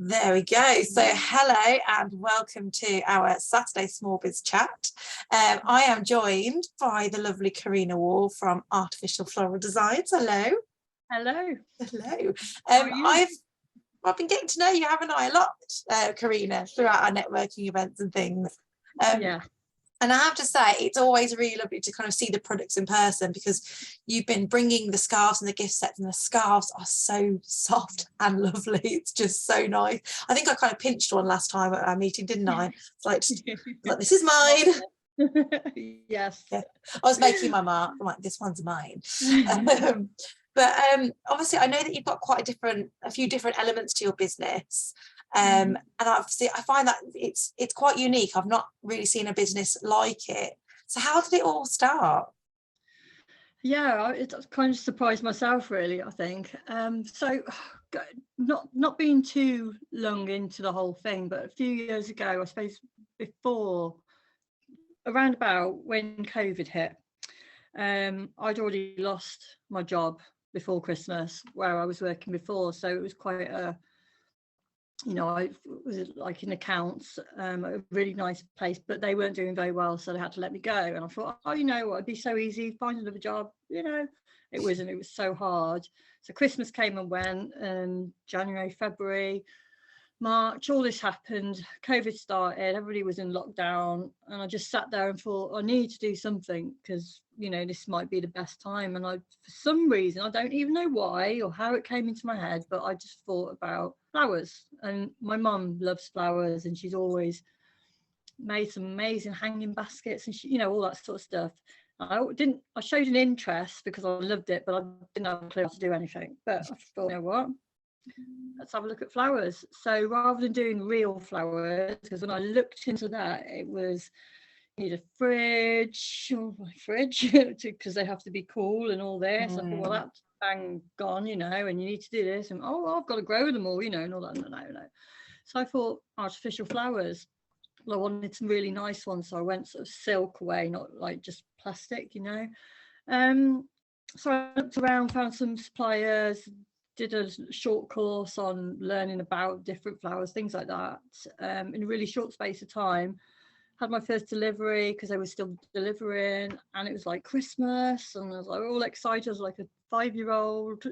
There we go. So hello and welcome to our Saturday Small Biz Chat. I am joined by the lovely Karina Warr from Artificial Floral Designs. Hello. Hello. Hello. I've been getting to know you, haven't I, a lot, Karina, throughout our networking events and things. Yeah. And I have to say, it's always really lovely to kind of see the products in person, because you've been bringing the scarves and the gift sets, and the scarves are so soft and lovely. It's just so nice. I think I kind of pinched one last time at our meeting, didn't I? It's like, this is mine. Yes. Yeah. I was making my mark. I'm like, this one's mine. But obviously, I know that you've got a few different elements to your business. And obviously I find that it's quite unique. I've not really seen a business like it. So how did it all start? Yeah, it kind of surprised myself, really, I think. So not being too long into the whole thing, but a few years ago, I suppose around about when COVID hit, I'd already lost my job before Christmas where I was working before. So it was quite I was like in accounts, a really nice place, but they weren't doing very well, so they had to let me go. And I thought, oh, you know what, it'd be so easy, find another job. It wasn't. It was so hard. So Christmas came and went, and January, February, March, all this happened. COVID started, everybody was in lockdown, and I just sat there and thought, I need to do something, because this might be the best time. And for some reason, I don't even know why or how it came into my head, but I just thought about flowers. And my mum loves flowers, and she's always made some amazing hanging baskets and she, all that sort of stuff. I showed an interest because I loved it, but I didn't have a clue how to do anything. But I thought, you know what, let's have a look at flowers. So rather than doing real flowers, because when I looked into that, it was, you need a fridge, because they have to be cool and all this. I thought, well, that's bang gone, and you need to do this, and I've got to grow them all, and all that. No. So I thought artificial flowers. Well, I wanted some really nice ones, so I went sort of silk away, not like just plastic, So I looked around, found some suppliers, did a short course on learning about different flowers, things like that, in a really short space of time. Had my first delivery because they were still delivering, and it was like Christmas, and I was like all excited. I was like a 5-year-old,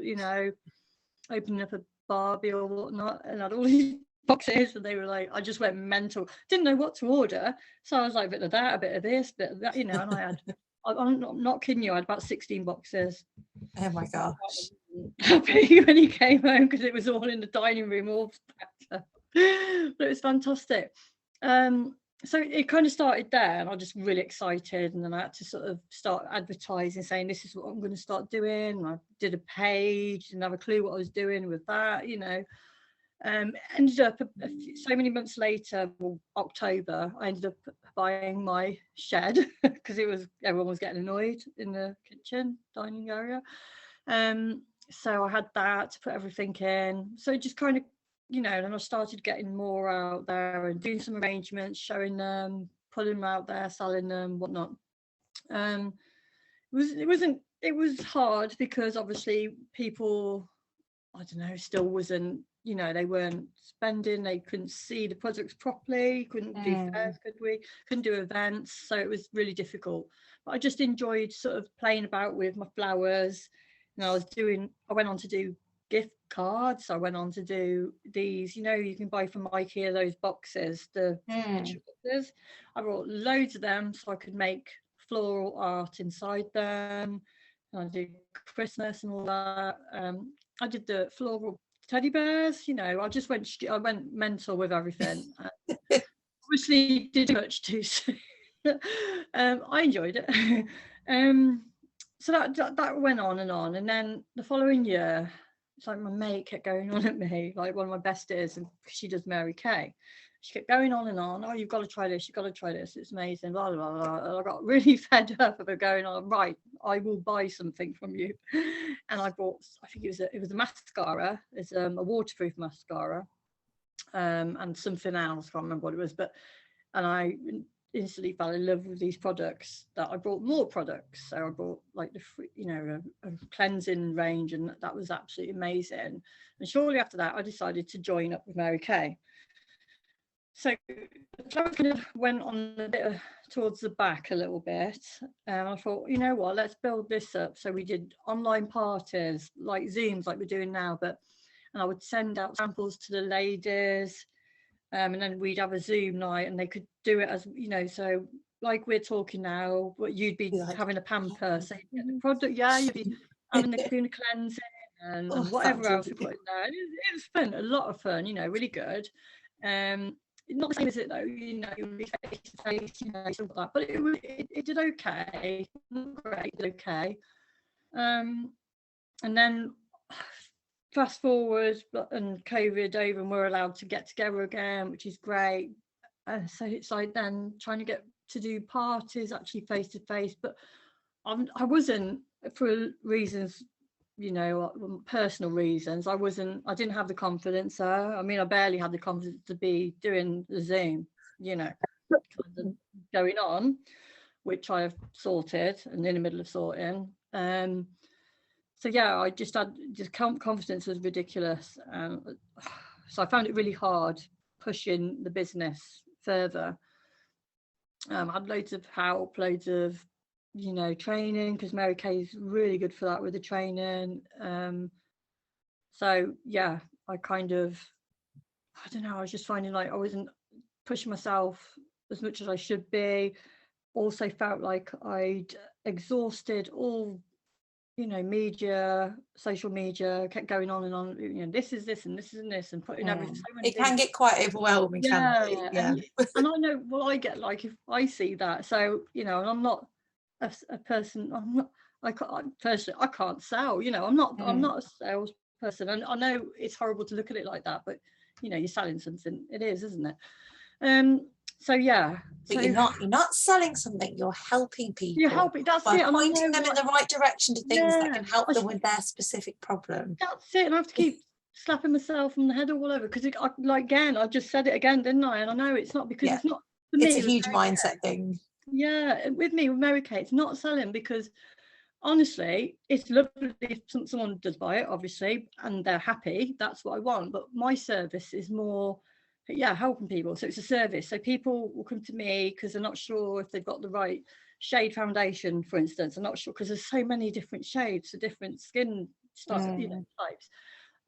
opening up a Barbie or whatnot, and had all these boxes, and they were like, I just went mental. Didn't know what to order, so I was like, a bit of that, a bit of this, bit of that, and I had, I'm not kidding you, I had about 16 boxes. Oh my gosh. Happy when he came home, because it was all in the dining room, all packed up. But it was fantastic. So it kind of started there, and I was just really excited, and then I had to sort of start advertising, saying this is what I'm going to start doing. And I did a page, didn't have a clue what I was doing with that, ended up so many months later, October, I ended up buying my shed because everyone was getting annoyed in the kitchen dining area. So I had that to put everything in. So it just kind of, then I started getting more out there and doing some arrangements, showing them, putting them out there, selling them, whatnot. It was hard because obviously people, I don't know, still wasn't, they weren't spending, they couldn't see the products properly, couldn't do fairs, couldn't do events, so it was really difficult. But I just enjoyed sort of playing about with my flowers. I went on to do gift cards. I went on to do these, you can buy from IKEA, those boxes, the picture boxes. I brought loads of them so I could make floral art inside them. And I did Christmas and all that. I did the floral teddy bears, I went mental with everything. Obviously did much too soon. I enjoyed it. So that went on, and then the following year, it's like my mate kept going on at me, like one of my besties, and she does Mary Kay. She kept going on and on. Oh, you've got to try this. You've got to try this. It's amazing. Blah, blah, blah. And I got really fed up of her going on. Right, I will buy something from you. And I bought, I think it was a mascara. It's a waterproof mascara, and something else. I can't remember what it was, instantly fell in love with these products, that I bought more products. So I bought like a cleansing range, and that was absolutely amazing. And shortly after that, I decided to join up with Mary Kay. So the flow kind of went on a bit towards the back a little bit, and I thought, you know what, let's build this up. So we did online parties, like Zooms, like we're doing now, and I would send out samples to the ladies, and then we'd have a Zoom night, and they could do it as, so like we're talking now, but you'd be having a pamper, so you'd get the product, you'd be doing a cleansing and whatever else we put in there. It was fun, a lot of fun, really good. Not the same as it though, face to face, stuff like that. But it did okay, not great, it did okay. And then fast forward, and COVID over, and we're allowed to get together again, which is great. So it's like then trying to get to do parties actually face to face, but I wasn't, for reasons, personal reasons, I didn't have the confidence there. I mean, I barely had the confidence to be doing the Zoom, kind of going on, which I have sorted and in the middle of sorting. So yeah, I just had confidence was ridiculous. So I found it really hard pushing the business further. I had loads of help, loads of training, because Mary Kay is really good for that with the training. So yeah, I don't know, I was just finding like I wasn't pushing myself as much as I should be. Also felt like I'd exhausted all media, social media, kept going on and on, this is this and this is this, and putting everything, so many it can get quite overwhelming. And I know what I get like if I see that. So and I'm not a person, I can't sell, I'm not a salesperson, and I know it's horrible to look at it like that, but you're selling something, it is, isn't it? So yeah, but you're not selling something, you're helping people. You're helping, that's by it, pointing them in the right direction to things that can help them with their specific problem. That's it, and I have to keep slapping myself on the head or whatever, because I just said it again, didn't I? And I know it's not, because it's not for me, it's a huge mindset thing. Yeah, with Mary Kay, it's not selling, because honestly, it's lovely if someone does buy it, obviously, and they're happy. That's what I want. But my service is more, helping people. So it's a service. So people will come to me because they're not sure if they've got the right shade foundation, for instance. I'm not sure, because there's so many different shades for different skin types.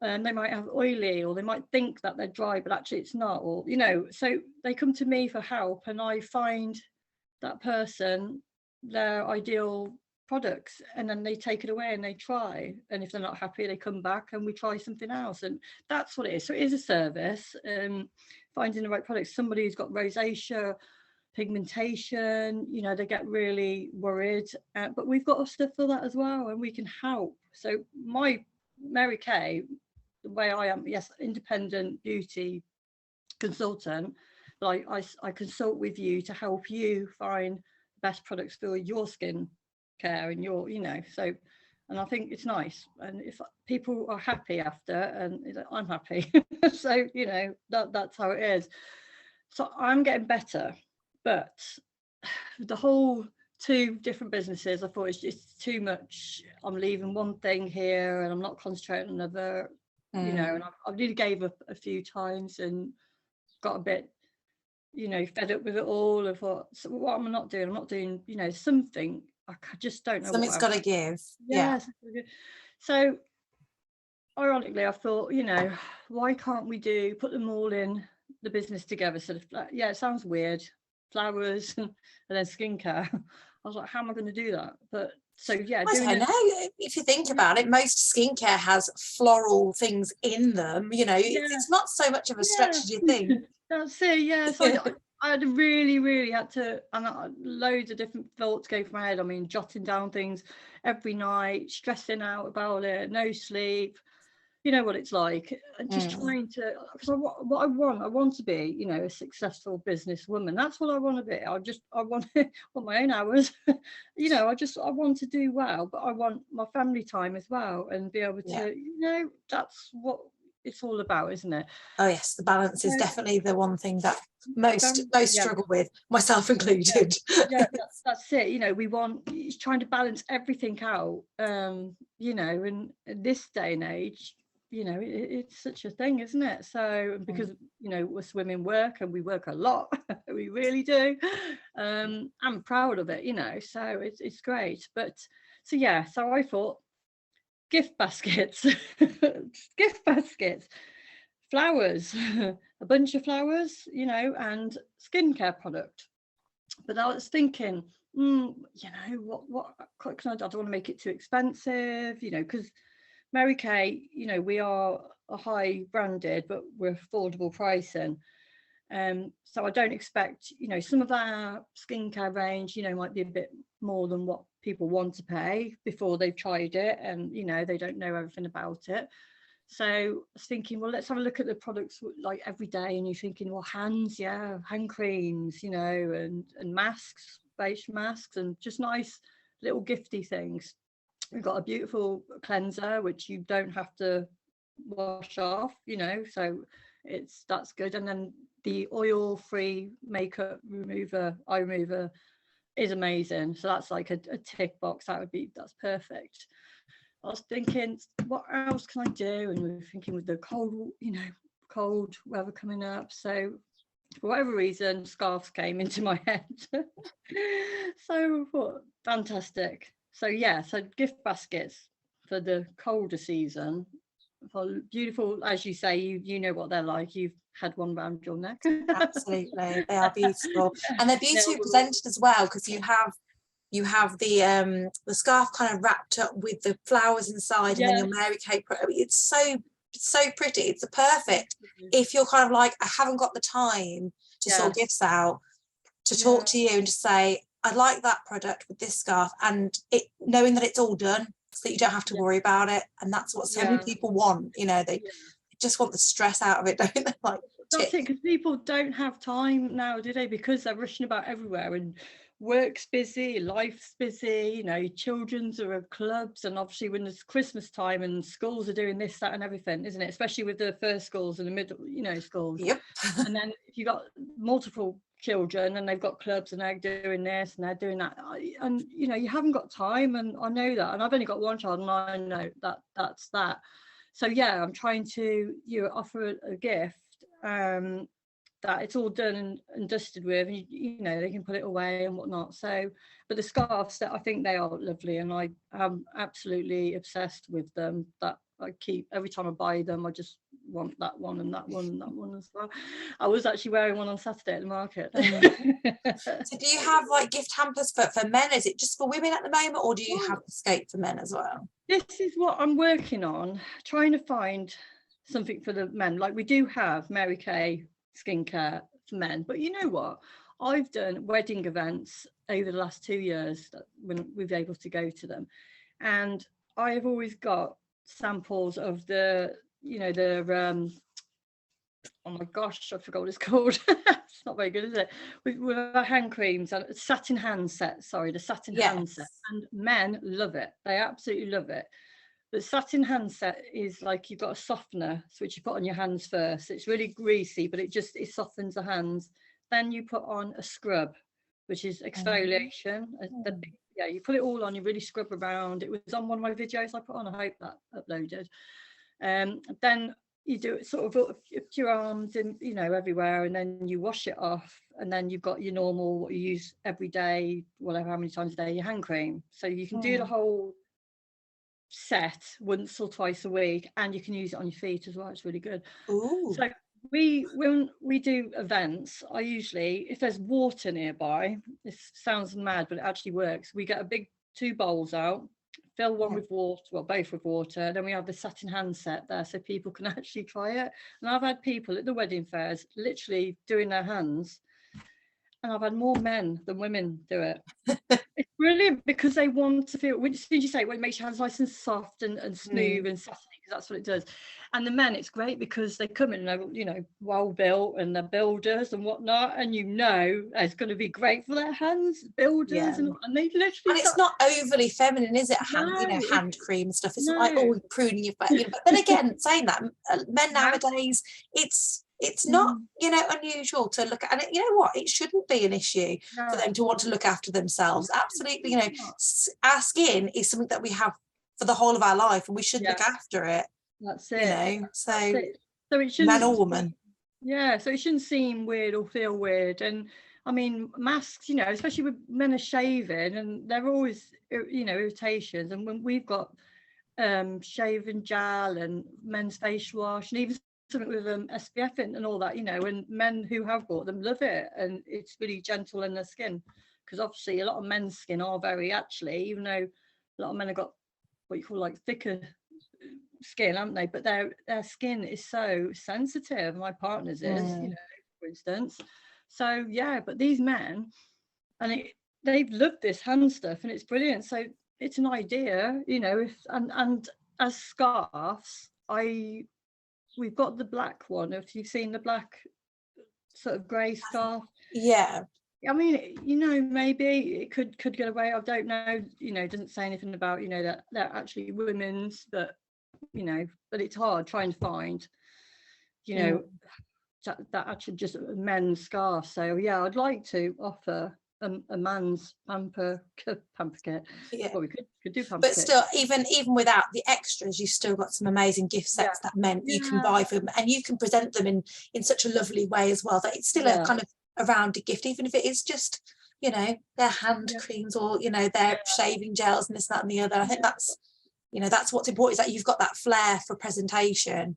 And they might have oily, or they might think that they're dry, but actually it's not. Or so they come to me for help, and I find that person their ideal products, and then they take it away and they try, and if they're not happy, they come back and we try something else. And that's what it is. So it is a service, finding the right products. Somebody who's got rosacea, pigmentation, they get really worried, but we've got stuff for that as well, and we can help. So my Mary Kay, the way I am, yes, independent beauty consultant, but I consult with you to help you find the best products for your skin care and your, so, and I think it's nice, and if people are happy after, and I'm happy, so that's how it is. So I'm getting better, but the whole 2 different businesses, I thought it's just too much. I'm leaving one thing here and I'm not concentrating on another, and I really gave up a few times and got a bit fed up with it all. I thought, so what am I not doing? I'm not doing something. I just don't know. Something's got to give. So ironically, I thought, why can't we put them all in the business together? So it sounds weird, flowers and then skincare. I was like, how am I going to do that? But so I know, if you think about it, most skincare has floral things in them, it's not so much of a stretch as you think. That's it. So I had really had to, and loads of different thoughts go through my head. I mean, jotting down things every night, stressing out about it, no sleep. You know what it's like, and just trying to, because I want to be, a successful businesswoman. That's what I want to be. I want on my own hours, I want to do well, but I want my family time as well, and be able to, that's what it's all about, isn't it? Oh yes, the balance is definitely the one thing that most Yeah. struggle with, myself included. Yeah, that's it. You know, it's trying to balance everything out. You know, and in this day and age, you know, it's such a thing, isn't it? So because you know, us women work, and we work a lot, we really do. I'm proud of it, you know. So it's great. But so yeah, so I thought gift baskets, gift baskets, flowers, a bunch of flowers, you know, and skincare product. But I was thinking, you know, what can I do? I don't want to make it too expensive, you know, because Mary Kay, you know, we are a high branded, but we're affordable pricing. So I don't expect, you know, some of our skincare range, you know, might be a bit more than what people want to pay before they've tried it, and you know, they don't know everything about it. So I was thinking, well, let's have a look at the products like every day, and you're thinking, well, hands, yeah, hand creams, you know, and masks, facial masks, and just nice little gifty things. We've got a beautiful cleanser which you don't have to wash off, you know, so that's good. And then the oil-free makeup remover, eye remover, is amazing. So that's like a tick box. That's perfect. I was thinking, what else can I do? And we were thinking with the cold, you know, cold weather coming up. So for whatever reason, scarves came into my head. So I thought, fantastic. So yeah, so gift baskets for the colder season. For beautiful, as you say, you know what they're like. You've had one round your neck. Absolutely, they are beautiful, and they're beautifully No. presented as well, because you have the scarf kind of wrapped up with the flowers inside, and then your Mary Kay. It's so pretty. It's a perfect if you're kind of like, I haven't got the time to sort gifts out, to talk to you and just say, I'd like that product with this scarf, and it knowing that it's all done, so that you don't have to worry about it. And that's what so many people want, you know, they just want the stress out of it, don't they? Like, that's it, because people don't have time now, do they? Because they're rushing about everywhere, and work's busy, life's busy, you know, children's are at clubs, and obviously when it's Christmas time and schools are doing this, that and everything, isn't it? Especially with the first schools and the middle, you know, schools. And then if you've got multiple children and they've got clubs and they're doing this and they're doing that, and you know, you haven't got time. And I know that, and I've only got one child, and I know that's that. So yeah, I'm trying to offer a gift that it's all done and dusted with, and you know, they can put it away and whatnot. So, but the scarves, that I think they are lovely, and I am absolutely obsessed with them. That I keep every time I buy them. I just want that one and that one and that one as well. I was actually wearing one on Saturday at the market. So do you have like gift hampers for men? Is it just for women at the moment, or do you have Escape for men as well? This is what I'm working on, trying to find something for the men. Like, we do have Mary Kay skincare for men, but you know what? I've done wedding events over the last 2 years when we've been able to go to them, and I have always got samples of the, you know, the oh my gosh, I forgot what it's called. It's not very good, is it? With our hand creams and satin hand set. Sorry, the satin hand set, and men love it. They absolutely love it. The satin hand set is like, you've got a softener, which you put on your hands first. It's really greasy, but it softens the hands. Then you put on a scrub, which is exfoliation. You put it all on, you really scrub around. It was on one of my videos I put on, I hope that uploaded. Then you do it sort of up your arms and, you know, everywhere, and then you wash it off, and then you've got your normal, what you use every day, whatever, how many times a day, your hand cream. So you can do the whole set once or twice a week, and you can use it on your feet as well. It's really good. Ooh. So when we do events, I usually, if there's water nearby, this sounds mad but it actually works, we get a big 2 bowls out, fill one with water, well, both with water, then we have the satin hand set there so people can actually try it. And I've had people at the wedding fairs literally doing their hands, and I've had more men than women do it. It's brilliant, because they want to feel, as soon as you say, well, it makes your hands nice and soft and smooth and satiny, because that's what it does. And the men, it's great because they come in and they're, you know, well built and they're builders and whatnot, and you know it's going to be great for their hands, builders, and they literally. And it's not overly feminine, is it? Hand cream and stuff. It's not like, oh, pruning your back. But then again, saying that, men nowadays, it's not, unusual to look at. And you know what? It shouldn't be an issue for them to want to look after themselves. Absolutely, our skin is something that we have for the whole of our life, and we should look after it. That's it. So it shouldn't, man or woman. Yeah, so it shouldn't seem weird or feel weird. And I mean, masks, especially with men are shaving, and they're always, irritations. And when we've got shaving gel and men's face wash, and even something with SPF and all that, and men who have bought them love it, and it's really gentle in their skin, because obviously a lot of men's skin are very, actually, even though a lot of men have got what you call like thicker skin, haven't they? But their skin is so sensitive. My partner's is, for instance. So yeah, but these men, and they've loved this hand stuff, and it's brilliant. So it's an idea, and as scarves, we've got the black one. If you've seen the black sort of grey scarf, yeah. I mean, maybe it could get away. I don't know. It doesn't say anything about that they're actually women's, but but it's hard trying to find that actually just a men's scarf. So yeah, I'd like to offer a man's pamper kit. Well, we could do pamper but still, even without the extras, you've still got some amazing gift sets that men you can buy for them, and you can present them in such a lovely way as well, that it's still a kind of a rounded gift, even if it is just their hand creams or their shaving gels and this, that and the other. I think that's that's what's important, is that you've got that flair for presentation.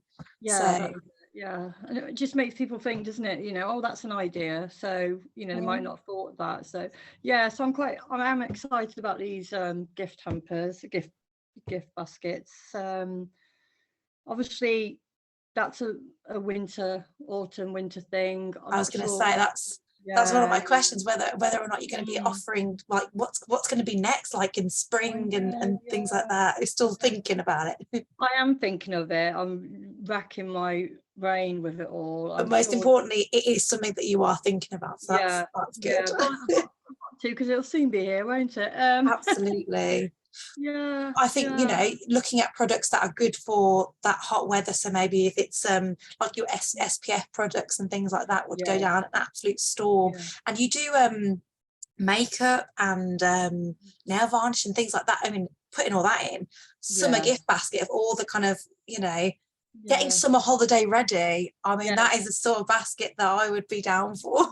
And it just makes people think, doesn't it, oh, that's an idea, so they might not have thought that. So so I am excited about these gift hampers, gift baskets. Obviously that's a autumn winter thing. I was going to say that's one of my questions, whether or not you're going to be offering, like, what's going to be next, like in spring and things like that. I'm still thinking about it. I am thinking of it. I'm racking my brain with it all. But most importantly, it is something that you are thinking about. So that's good. Because it'll soon be here, won't it? Absolutely. I think looking at products that are good for that hot weather, so maybe if it's like your SPF products and things like that would go down an absolute storm. And you do makeup and nail varnish and things like that. I mean, putting all that in summer gift basket of all the kind of getting summer holiday ready. I mean, that is the sort of basket that I would be down for.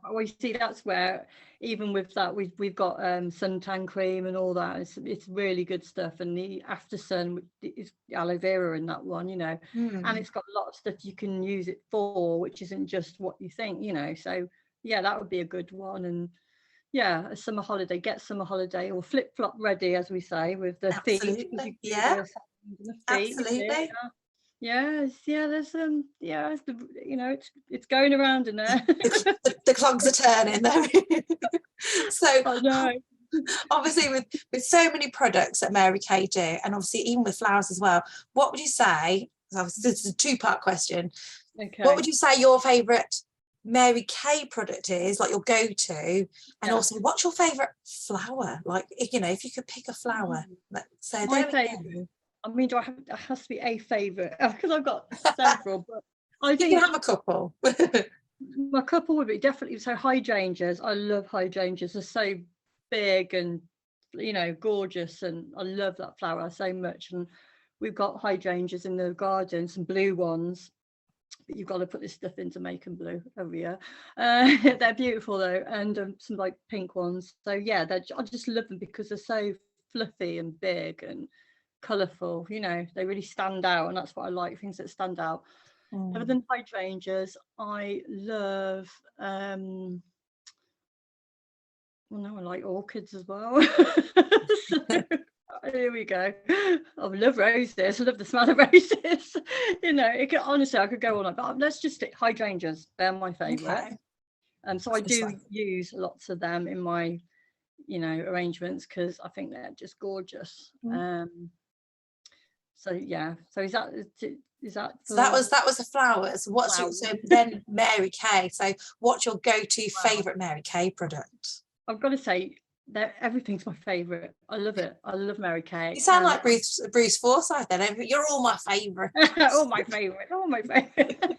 Well, you see, that's where, even with that, we've got suntan cream and all that. It's really good stuff. And the after sun is aloe vera in that one, and it's got a lot of stuff you can use it for, which isn't just what you think, so that would be a good one. And a summer holiday, get summer holiday or flip flop ready, as we say, with the feet. Absolutely. There's it's going around in there. the clogs are turning there. So I know. Obviously with so many products that Mary Kay do, and obviously even with flowers as well, what would you say, this is a two-part question, what would you say your favorite Mary Kay product is, like your go-to, and also what's your favorite flower, like if you could pick a flower? So my favorite, I mean, it has to be a favourite, because I've got several, but I think you can have a couple. My couple would be definitely, so hydrangeas. I love hydrangeas. They're so big and gorgeous, and I love that flower so much. And we've got hydrangeas in the garden, some blue ones, but you've got to put this stuff in to make them blue every year. They're beautiful though, and some like pink ones. So I just love them because they're so fluffy and big and colourful. They really stand out, and that's what I like, things that stand out. Other than hydrangeas, I love I like orchids as well. So, here we go. I love roses. I love the smell of roses. Honestly, I could go on, but let's just stick hydrangeas. They're my favourite. So I do use lots of them in my arrangements, because I think they're just gorgeous. So is that Is that So that was the flowers. What's your, flowers? so then Mary Kay. So what's your go-to Wow. favourite Mary Kay product? I've got to say that everything's my favourite. I love it. I love Mary Kay. You sound like Bruce Forsyth then. You're all my favourite. All my favourite. All my favourite.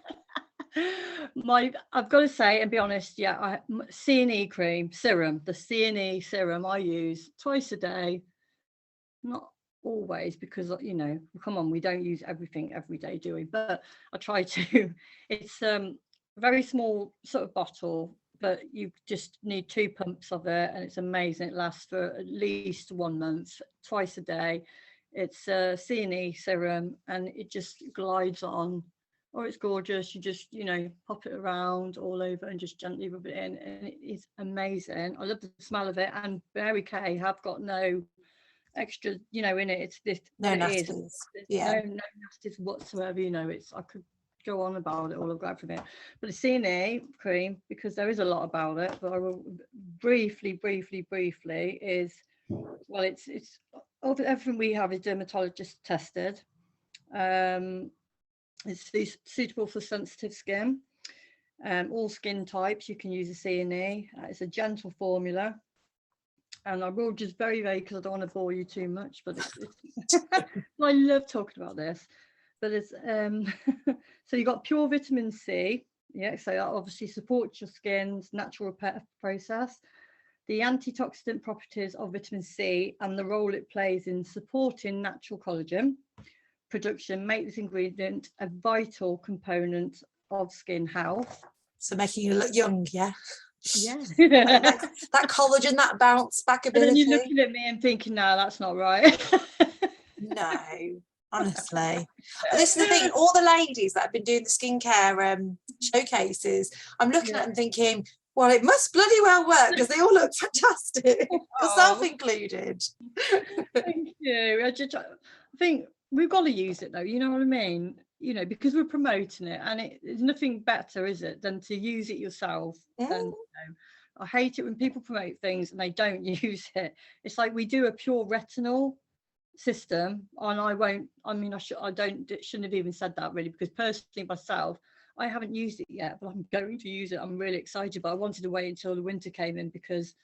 I've got to say and be honest, yeah, C&E cream serum, the C&E serum I use twice a day. Not always, because you know, come on, we don't use everything every day, do we? But I try to. It's a very small sort of bottle, but you just need 2 pumps of it, and it's amazing. It lasts for at least 1 month, twice a day. It's a C&E serum, and it just glides on. Oh, it's gorgeous. You just, you know, pop it around all over and just gently rub it in, and it is amazing. I love the smell of it. And Mary Kay have got no extra, you know, in it. It's this, No what it is. nasties. There's Yeah. no nasties whatsoever. You know, it's, I could go on about it all I've got from it. But the C&E cream, because there is a lot about it, but I will briefly is, well, it's everything we have is dermatologist tested. It's suitable for sensitive skin. All skin types you can use a C&E. It's a gentle formula, and I will just very because I don't want to bore you too much, but it's I love talking about this. But it's so you got pure vitamin C, yeah, so that obviously supports your skin's natural repair process. The antioxidant properties of vitamin C and the role it plays in supporting natural collagen production make this ingredient a vital component of skin health. So making you look young, yeah. Yeah. that collagen, that bounce back ability. And then you're looking at me and thinking, no, that's not right. No, honestly. This is the thing, all the ladies that have been doing the skincare showcases, I'm looking at them thinking, well, it must bloody well work because they all look fantastic, yourself included. Thank you. I think we've got to use it though, you know what I mean? You know, because we're promoting it, and it's nothing better, is it, than to use it yourself. And you know, I hate it when people promote things and they don't use it. It's like we do a pure retinol system, and I shouldn't have even said that really, because personally myself, I haven't used it yet, but I'm going to use it. I'm really excited, but I wanted to wait until the winter came in because,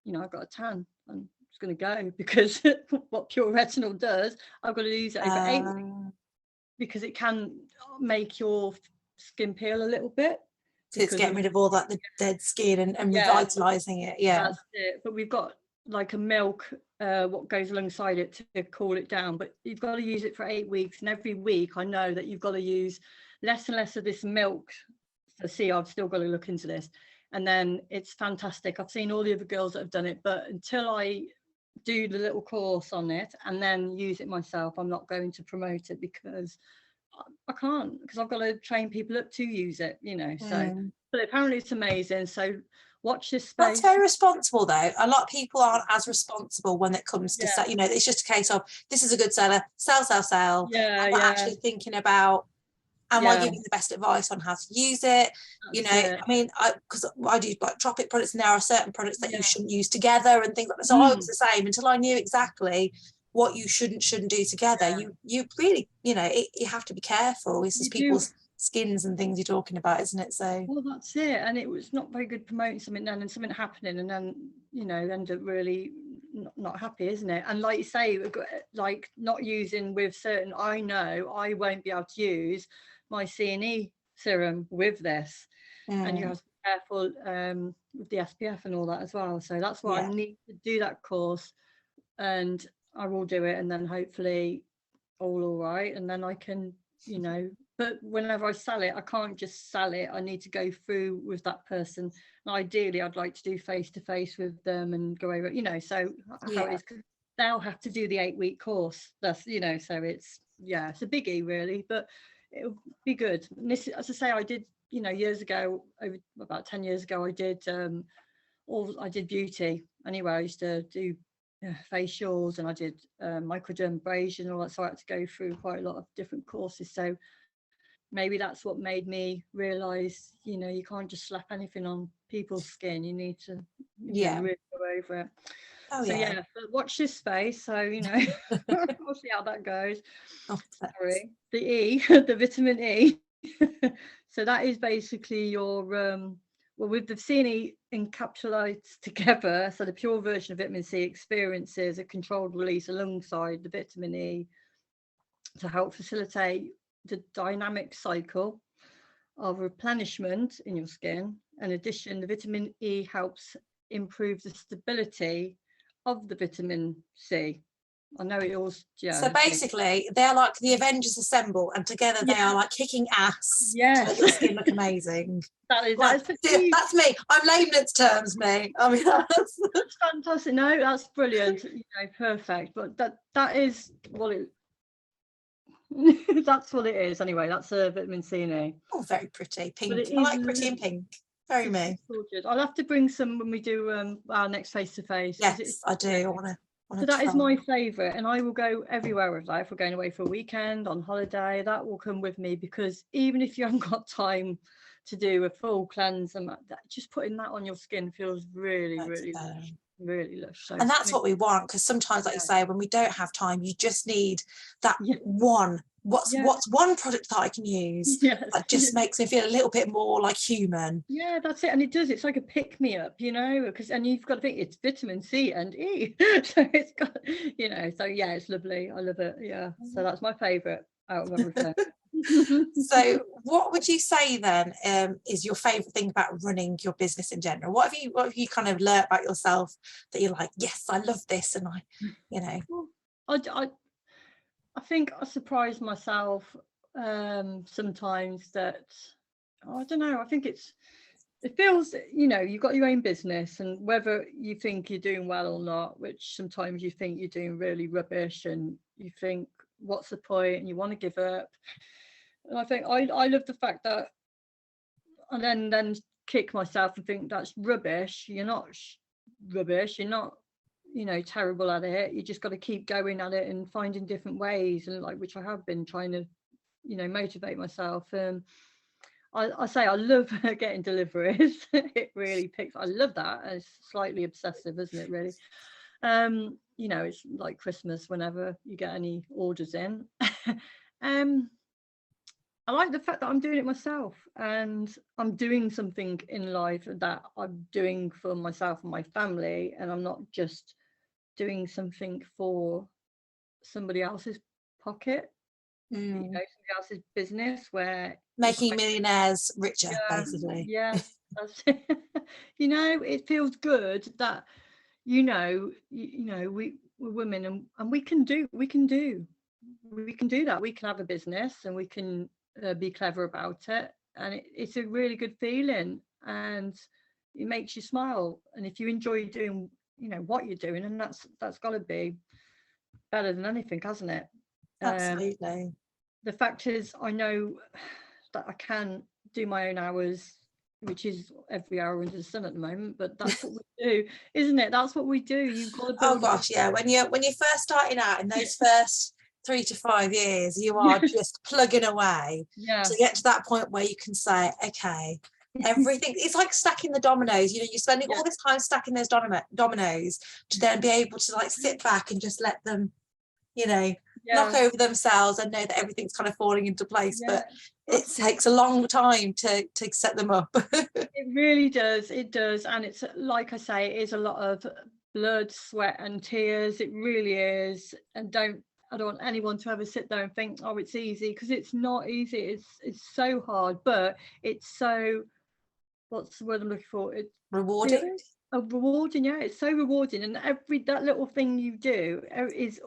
you know, I've got a tan and it's going to go because what pure retinol does, I've got to use it over 8 weeks because it can make your skin peel a little bit. So it's getting rid of all that the dead skin and revitalizing it. Yeah, that's it. But we've got like a milk what goes alongside it to cool it down, but you've got to use it for 8 weeks, and every week I know that you've got to use less and less of this milk. So see, I've still got to look into this, and then it's fantastic. I've seen all the other girls that have done it, but until I do the little course on it and then use it myself, I'm not going to promote it because I can't, because I've got to train people up to use it, you know. So but apparently it's amazing, so watch this space. That's very responsible though. A lot of people aren't as responsible when it comes to you know, it's just a case of this is a good seller, sell and not actually thinking about, am I giving the best advice on how to use it? You know, I mean, because I do like Tropic products, and there are certain products that you shouldn't use together and things like that. So I was the same until I knew exactly what you shouldn't do together. You really, you know, you have to be careful. This is people's skins and things you're talking about, isn't it? So well, that's it. And it was not very good promoting something then and something happening, and then, you know, end up really not happy, isn't it? And like you say, like not using with certain, I know I won't be able to use my C&E serum with this, and you have to be careful with the SPF and all that as well. So that's why I need to do that course, and I will do it, and then hopefully all right, and then I can, you know. But whenever I sell it, I can't just sell it. I need to go through with that person. And ideally, I'd like to do face-to-face with them and go over, you know, so how it is, because they'll have to do the 8-week course. That's, you know, so it's, it's a biggie, really, but it'll be good. And this, as I say, I did, you know, years ago, over about 10 years ago, I did beauty. Anyway, I used to do facials, and I did microdermabrasion and all that, so I had to go through quite a lot of different courses. So maybe that's what made me realize, you know, you can't just slap anything on people's skin. You need to really go over it. Oh So yeah. yeah, but watch this space. So we'll see how that goes. Oh, Sorry, the E, the vitamin E. So that is basically your well, with the C and E encapsulates together, so the pure version of vitamin C experiences a controlled release alongside the vitamin E to help facilitate the dynamic cycle of replenishment in your skin. In addition, the vitamin E helps improve the stability of the vitamin C. I know it all, so basically they're like the Avengers assemble, and together they are like kicking ass to make your skin look amazing. That's me. I'm layman's terms, me. I mean, that's fantastic. No, that's brilliant. Perfect. But that is what it that's what it is anyway. That's a vitamin C and E. Oh, very pretty pink. I like pretty and pink. Very me. Gorgeous. I'll have to bring some when we do our next face to face. Yes, I do. I want to. So that is my favourite, and I will go everywhere with that. If we're going away for a weekend, on holiday, that will come with me, because even if you haven't got time to do a full cleanse, and just putting that on your skin feels really lush. So, and that's what we want, because sometimes, like you say, when we don't have time, you just need that one. What's one product that I can use that just makes me feel a little bit more like human? Yeah, that's it. And it does. It's like a pick me up, because and you've got to think it's vitamin C and E, so it's got, so yeah, it's lovely. I love it. Yeah, so that's my favourite out of everything. So what would you say then is your favourite thing about running your business in general? What have you kind of learnt about yourself that you're like, yes, I love this, and I think I surprise myself sometimes that, I don't know, I think it feels, you've got your own business, and whether you think you're doing well or not, which sometimes you think you're doing really rubbish and you think, what's the point, and you want to give up. And I think I love the fact that, and then kick myself and think, that's rubbish. You're not rubbish. You're not, terrible at it. You just got to keep going at it and finding different ways, and which I have been trying to, motivate myself. I say I love getting deliveries. It really picks. I love that. It's slightly obsessive, isn't it? Really. It's like Christmas whenever you get any orders in. I like the fact that I'm doing it myself, and I'm doing something in life that I'm doing for myself and my family, and I'm not just doing something for somebody else's pocket, somebody else's business, where making millionaires richer, basically. Yeah, that's it. It feels good that we're women, and we can do that. We can have a business, and we can be clever about it, and it's a really good feeling, and it makes you smile. And if you enjoy doing what you're doing, and that's got to be better than anything, hasn't it? Absolutely. The fact is, I know that I can do my own hours, which is every hour under the sun at the moment, but that's what we do, isn't it? That's what we do. You've got to build when you're first starting out in those first 3 to 5 years, you are just plugging away to get to that point where you can say, okay, everything, it's like stacking the dominoes. You're spending all this time stacking those dominoes to then be able to sit back and just let them knock over themselves and know that everything's kind of falling into place. But it takes a long time to set them up. It really does. It does. And it's, like I say, it is a lot of blood, sweat and tears. It really is. And I don't want anyone to ever sit there and think, oh, it's easy, because it's not easy. It's so hard, but it's so, what's the word I'm looking for? It's rewarding. Rewarding, yeah. It's so rewarding, and that little thing you do is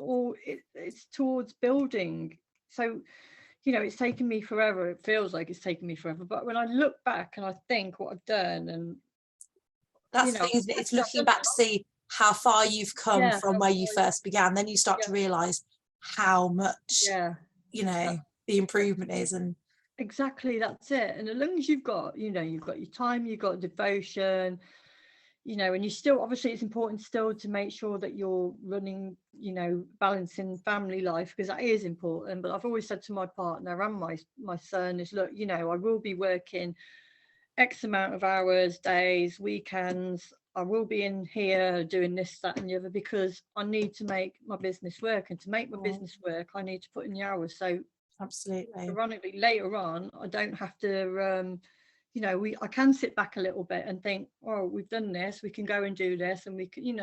it's towards building. So it's taken me forever. It feels like it's taken me forever, but when I look back and I think what I've done, and that's the thing, isn't it? It's looking back to see how far you've come from where you first began. Then you start to realize how much the improvement is. And exactly, that's it. And as long as you've got you've got your time, you've got devotion, and you still, obviously it's important still to make sure that you're running, balancing family life, because that is important. But I've always said to my partner and my son is, look, I will be working X amount of hours, days, weekends. I will be in here doing this, that and the other, because I need to make my business work, and to make my business work I need to put in the hours. So absolutely, ironically, later on I don't have to I can sit back a little bit and think, oh, we've done this, we can go and do this, and we can,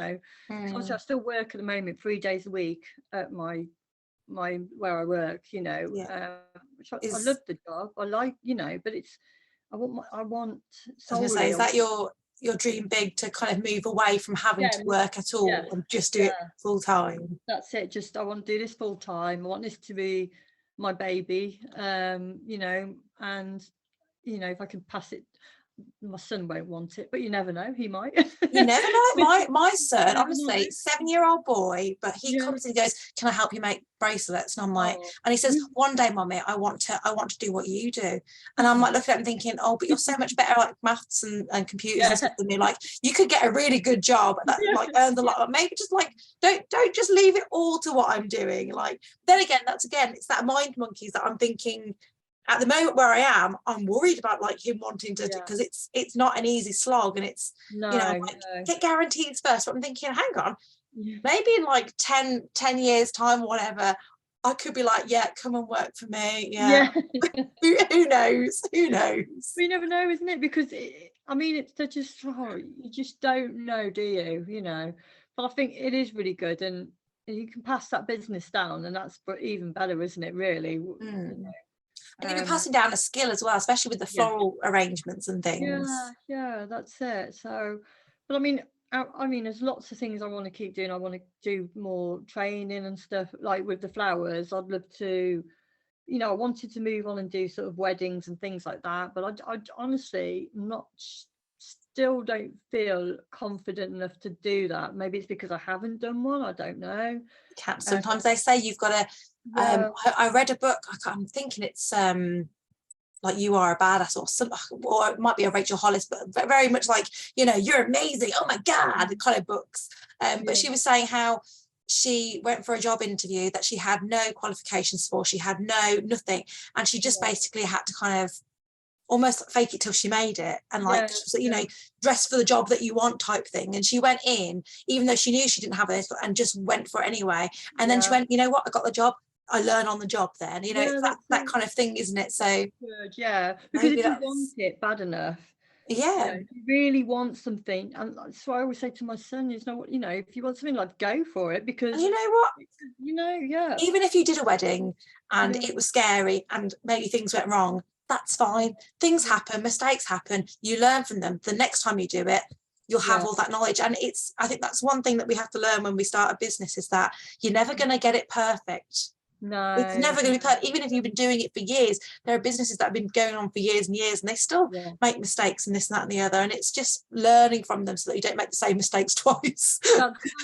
obviously I still work at the moment 3 days a week at my where I work, which I love the job, I like, but it's I want I was going to say, solely, is that your dream big, to kind of move away from having to work at all and just do it full time? That's it. Just I want to do this full time. I want this to be my baby, and if I can pass it, my son won't want it, but you never know, he might. You never know. My son, honestly, 7-year-old boy, but he comes and he goes, can I help you make bracelets? And I'm like, and he says, one day, Mummy, I want to do what you do. And I'm like looking at him thinking, oh, but you're so much better at maths and computers and stuff than me. Like, you could get a really good job that like earns a lot. Maybe just like don't just leave it all to what I'm doing. Like, then again, it's that mind monkeys that I'm thinking. At the moment where I am, I'm worried about like him wanting to, because it's not an easy slog, and it's get guarantees first. But I'm thinking, hang on, maybe in like 10 years time or whatever, I could be like, come and work for me. Who knows? We never know, isn't it? Because it's just you just don't know, do you? But I think it is really good, and you can pass that business down, and that's even better, isn't it? Really. And you're passing down a skill as well, especially with the floral arrangements and things. Yeah, that's it. So, but there's lots of things I want to keep doing. I want to do more training and stuff, like with the flowers. I'd love to, I wanted to move on and do sort of weddings and things like that. But I honestly still don't feel confident enough to do that. Maybe it's because I haven't done one. I don't know. Sometimes they say you've got to. I read a book. I'm thinking it's like You Are a Badass, or it might be a Rachel Hollis, but very much like, you're amazing, oh my God, the kind of books. But she was saying how she went for a job interview that she had no qualifications for, she had nothing, and she just basically had to kind of almost fake it till she made it, and like dress for the job that you want type thing. And she went in even though she knew she didn't have it, and just went for it anyway. And then she went, you know what, I got the job, I learn on the job then, that kind of thing, isn't it? So good, because if you want it bad enough, if you really want something, and that's what I always say to my son, is if you want something, like, go for it, because and you know what, even if you did a wedding and it was scary and maybe things went wrong, that's fine. Things happen, mistakes happen, you learn from them. The next time you do it, you'll have all that knowledge. And I think that's one thing that we have to learn when we start a business, is that you're never going to get it perfect. No, it's never going to be perfect. Even if you've been doing it for years, there are businesses that have been going on for years and years, and they still make mistakes and this and that and the other, and it's just learning from them so that you don't make the same mistakes twice.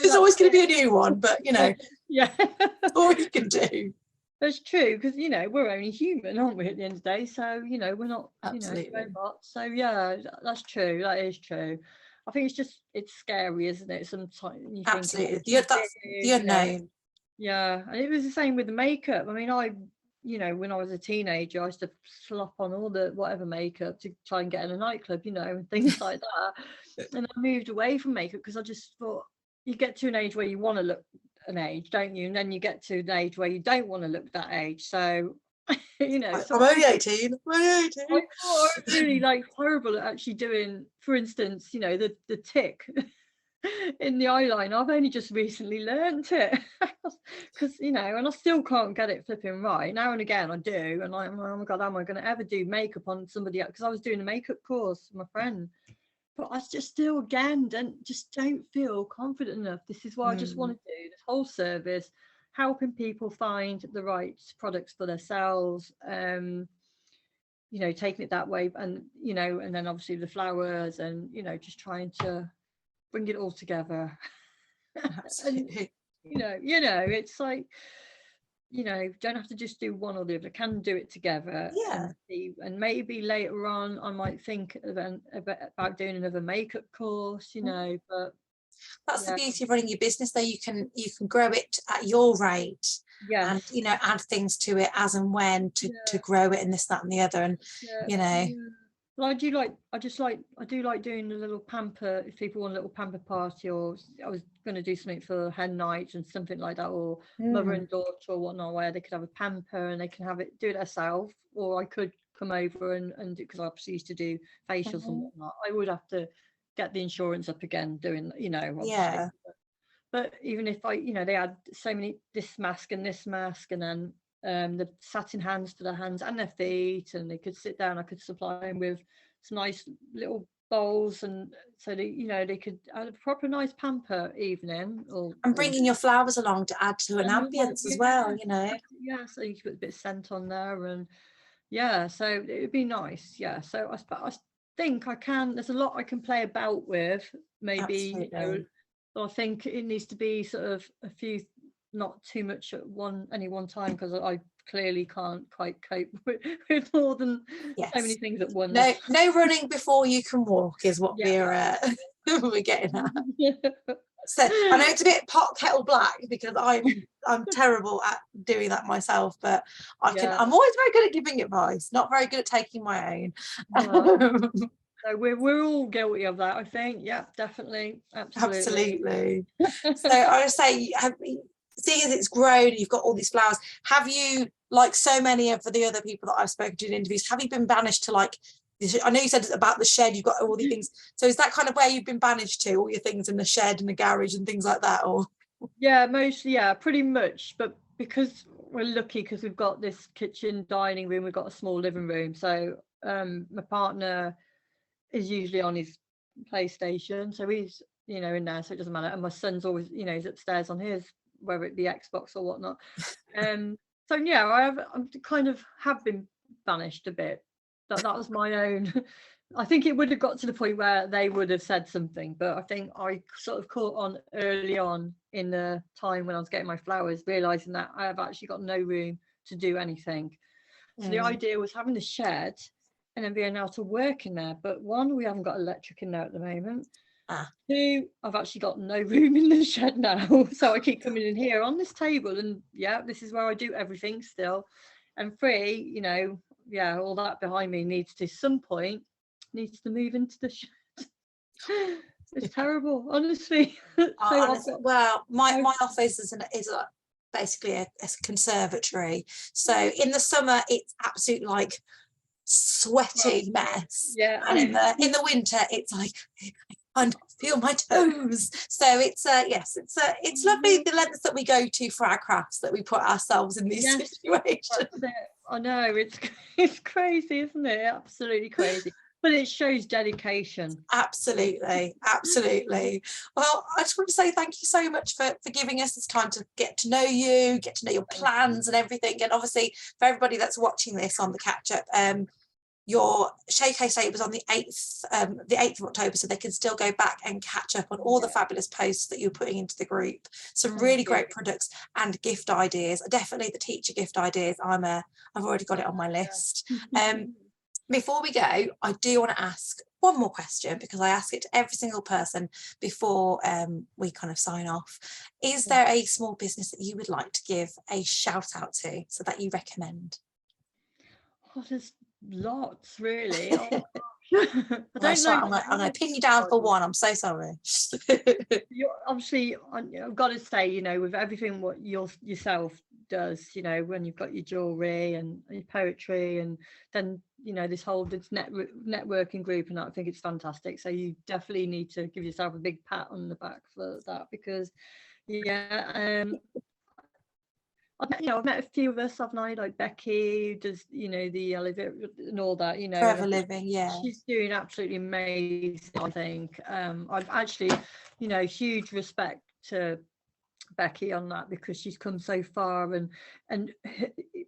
There's always going to be a new one, but that's all you can do. That's true, because we're only human, aren't we, at the end of the day? So we're not robots. So that's true, that is true. I think it's scary, isn't it? Sometimes you absolutely think, that's the unknown. And it was the same with the makeup. When I was a teenager, I used to slop on all the whatever makeup to try and get in a nightclub, and things like that. And I moved away from makeup because I just thought, you get to an age where you want to look an age, don't you? And then you get to an age where you don't want to look that age. So I'm only 18. I really horrible at actually doing, for instance, the tick in the eyeliner. I've only just recently learned it, because and I still can't get it flipping right. Now and again I do, and I'm, oh my God, am I going to ever do makeup on somebody else? Because I was doing a makeup course with my friend, but I just still again don't feel confident enough. This is why I just want to do this whole service, helping people find the right products for themselves, taking it that way, and and then obviously the flowers, and just trying to bring it all together. Absolutely. And, it's like, don't have to just do one or the other, can do it together. And maybe later on I might think about doing another makeup course, but that's the beauty of running your business, though. You can grow it at your rate, and add things to it as and when to grow it, and this, that and the other, and Well, I do like doing a little pamper, if people want a little pamper party, or I was going to do something for hen night and something like that, or mother Mm. and daughter or whatnot, where they could have a pamper and they can do it themselves, or I could come over and because I obviously used to do facials and Mhm. whatnot. I would have to get the insurance up again doing, obviously. Yeah, But even if they had so many, this mask and then the satin hands for their hands and their feet, and they could sit down. I could supply them with some nice little bowls, and so they could have a proper nice pamper evening. and Or bringing your flowers along to add to an well, ambience as well, yeah, so you could put a bit of scent on there, and yeah, so it would be nice. Yeah, so I think I can. There's a lot I can play about with. Maybe Absolutely. but I think it needs to be sort of a few, not too much at any one time, because I clearly can't quite cope with more than so many Yes. things at once. No running before you can walk is what Yeah. we're getting at. So I know it's a bit pot kettle black because I'm terrible at doing that myself, but Yeah. I'm always very good at giving advice, not very good at taking my No. own. So we're all guilty of that, I think. Yeah, definitely. Absolutely. Absolutely. So I would say, seeing as it's grown, you've got all these flowers, have you, like so many of the other people that I've spoken to in interviews, have you been banished to, like, I know you said about the shed, you've got all the things, so is that kind of where you've been banished to, all your things in the shed and the garage and things like that? Or Yeah, mostly, yeah, pretty much. But because we're lucky, because we've got this kitchen dining room, we've got a small living room. So my partner is usually on his PlayStation, so he's in there, so it doesn't matter. And my son's always he's upstairs on his, whether it be Xbox or whatnot. So yeah, I'm kind of have been banished a bit. That was my own. I think it would have got to the point where they would have said something, but I think I sort of caught on early on in the time when I was getting my flowers, realizing that I have actually got no room to do anything. So the idea was having the shed and then being able to work in there. But one, we haven't got electric in there at the moment. Two, I've actually got no room in the shed now. So I keep coming in here on this table, and yeah, this is where I do everything still. And three, yeah, all that behind me needs to move into the shed. It's terrible, honestly. honestly, well, my office is basically a conservatory. So in the summer, it's absolute like sweaty mess. Yeah, And in the winter, it's like I feel my toes. So it's yes, it's lovely the lengths that we go to for our crafts, that we put ourselves in these situations. I know, it's crazy, isn't it? Absolutely crazy. But it shows dedication. Absolutely. Well, I just want to say thank you so much for giving us this time to get to know you, get to know your plans and everything. And obviously for everybody that's watching this on the catch up, your showcase date was on the 8th of October, so they can still go back and catch up on all the fabulous posts that you're putting into the group. Some really great products and gift ideas, definitely the teacher gift ideas. I've already got it on my list. Before we go, I do want to ask one more question, because I ask it to every single person before we kind of sign off. Is there a small business that you would like to give a shout out to, so that you recommend? There's lots, really. I don't know. I'm going to pin you down for one. I'm so sorry. Obviously, I've got to say, with everything what yourself does, when you've got your jewelry and your poetry, and then this networking group, and I think it's fantastic. So you definitely need to give yourself a big pat on the back for that, because I've met a few of us, haven't I? Like Becky, who does, the elevator and all that, Forever Living, she's doing absolutely amazing, I think. I've actually, huge respect to Becky on that, because she's come so far, and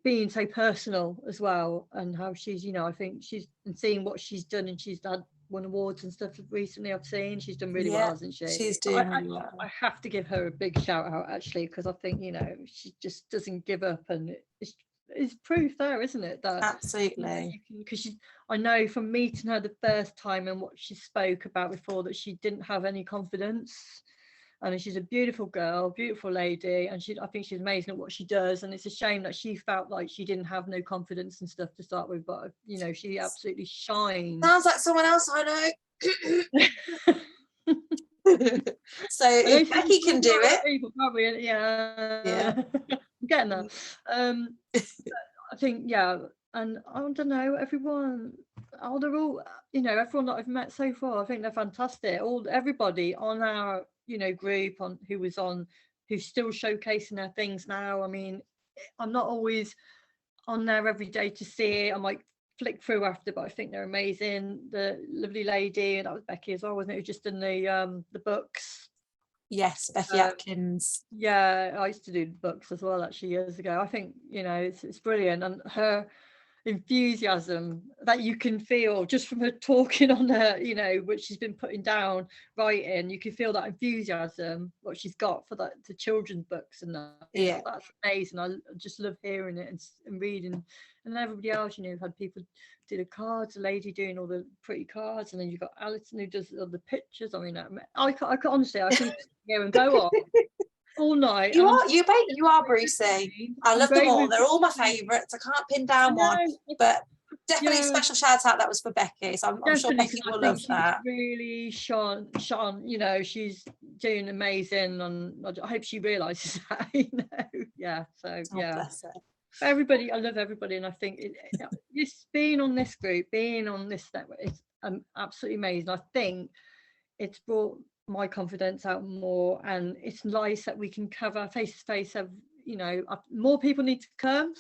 being so personal as well, and how she's, I think she's seeing what she's done, and she's won awards and stuff recently. I've seen she's done really well, hasn't she? She's doing really well. I have to give her a big shout out, actually, because I think she just doesn't give up, and it's proof there, isn't it? That absolutely, because I know from meeting her the first time and what she spoke about before, that she didn't have any confidence. and she's a beautiful girl, beautiful lady, and I think she's amazing at what she does. And it's a shame that she felt like she didn't have no confidence and stuff to start with, but you know, she absolutely shines. Sounds like someone else I know. So if Becky can do it, people, probably, yeah. I'm getting that. I think, yeah, and I don't know, everyone, they're all, you know, everyone that I've met so far, I think they're fantastic. Everybody on our, you know, group who's still showcasing their things now. I mean, I'm not always on there every day to see it. I might flick through after, but I think they're amazing. The lovely lady, and that was Becky as well, wasn't it? Who just done the books. Yes, Becky Atkins. Yeah, I used to do the books as well, actually, years ago. I think, you know, it's brilliant, and her enthusiasm that you can feel just from her talking on her, you know, what she's been putting down, writing, you can feel that enthusiasm what she's got for the children's books and that. Yeah, that's amazing. I just love hearing it and reading. And everybody else, you know, had people do the cards, a lady doing all the pretty cards, and then you've got Alison who does all the pictures. I mean, I honestly, I can hear and go on all night. You are Brucey. I love them all. They're all my favourites. I can't pin down one, but definitely special shout out that was for Becky. So I'm sure Becky will love that. Really shone. You know, she's doing amazing, and I hope she realises that. You know, yeah. So yeah. Bless her. Everybody, I love everybody, and I think this being on this group, being on this network, is absolutely amazing. I think it's brought my confidence out more, and it's nice that we can cover face to face. You know, more people need to come.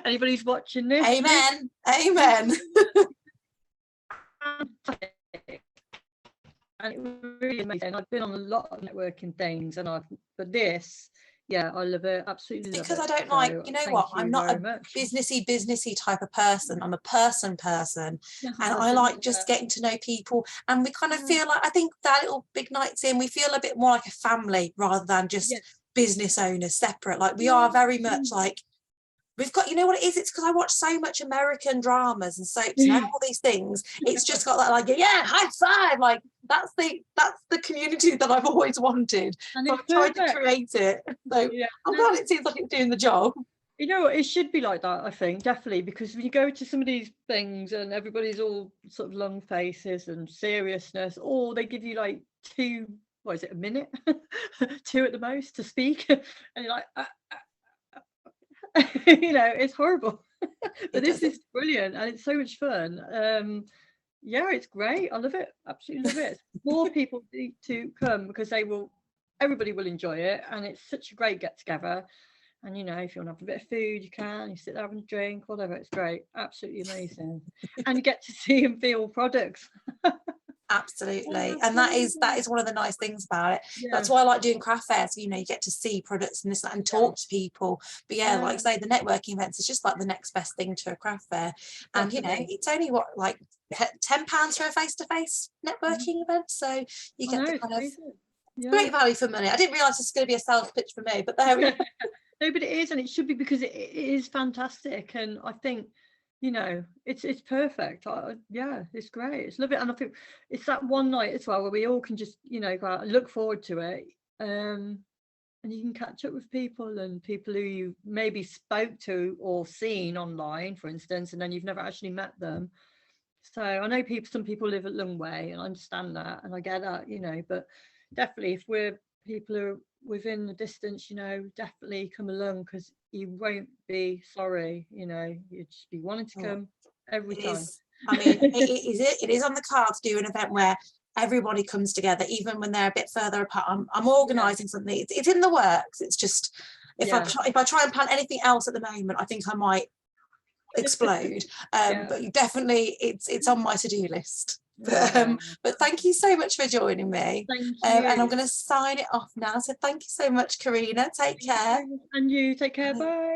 Anybody who's watching this, amen. And it was really amazing. I've been on a lot of networking things, but this, yeah, I love it. Absolutely love it. Because I don't like, you know what, I'm not a businessy type of person. I'm a person, and I like just getting to know people. And we kind of feel like, I think that little big nights in, we feel a bit more like a family rather than just business owners separate. Like we are very much like, we've got, you know what it is? It's because I watch so much American dramas and soaps and all these things. It's just got that, like, yeah, high five. Like that's the community that I've always wanted. And so I've tried to create it. So I'm glad it seems like it's doing the job. You know what? It should be like that, I think, definitely, because when you go to some of these things and everybody's all sort of long faces and seriousness, or they give you like a minute, 2 at the most to speak, and you're like, you know, it's horrible. But this is brilliant, and it's so much fun. Yeah, it's great. I love it. Absolutely love it. More people need to come because everybody will enjoy it, and it's such a great get together. And you know, if you want to have a bit of food, you can. You sit there and drink, whatever. It's great. Absolutely amazing. And you get to see and feel products. Absolutely. And that is one of the nice things about it. That's why I like doing craft fairs. You know, you get to see products and this and talk to people. But like I say, the networking events is just like the next best thing to a craft fair. And you know, it's only like £10 for a face-to-face networking event. So you get the kind of great value for money. I didn't realise it's going to be a sales pitch for me, but there we go. No, but it is, and it should be, because it is fantastic. And I think, you know, it's perfect. It's great. It's lovely. And I think it's that one night as well where we all can just, you know, go out and look forward to it. And you can catch up with people, and people who you maybe spoke to or seen online, for instance, and then you've never actually met them. So I know some people live a long way, and I understand that, and I get that, you know, but definitely if people are within the distance, you know, definitely come along, because you won't be sorry. You know, you'd just be wanting to come every time. I mean, it is on the cards to do an event where everybody comes together, even when they're a bit further apart. I'm organising something. It's in the works. It's just if I try and plan anything else at the moment, I think I might explode. But definitely, it's on my to-do list. But thank you so much for joining me. And I'm going to sign it off now. So thank you so much, Karina. Take care. And you take care. Bye.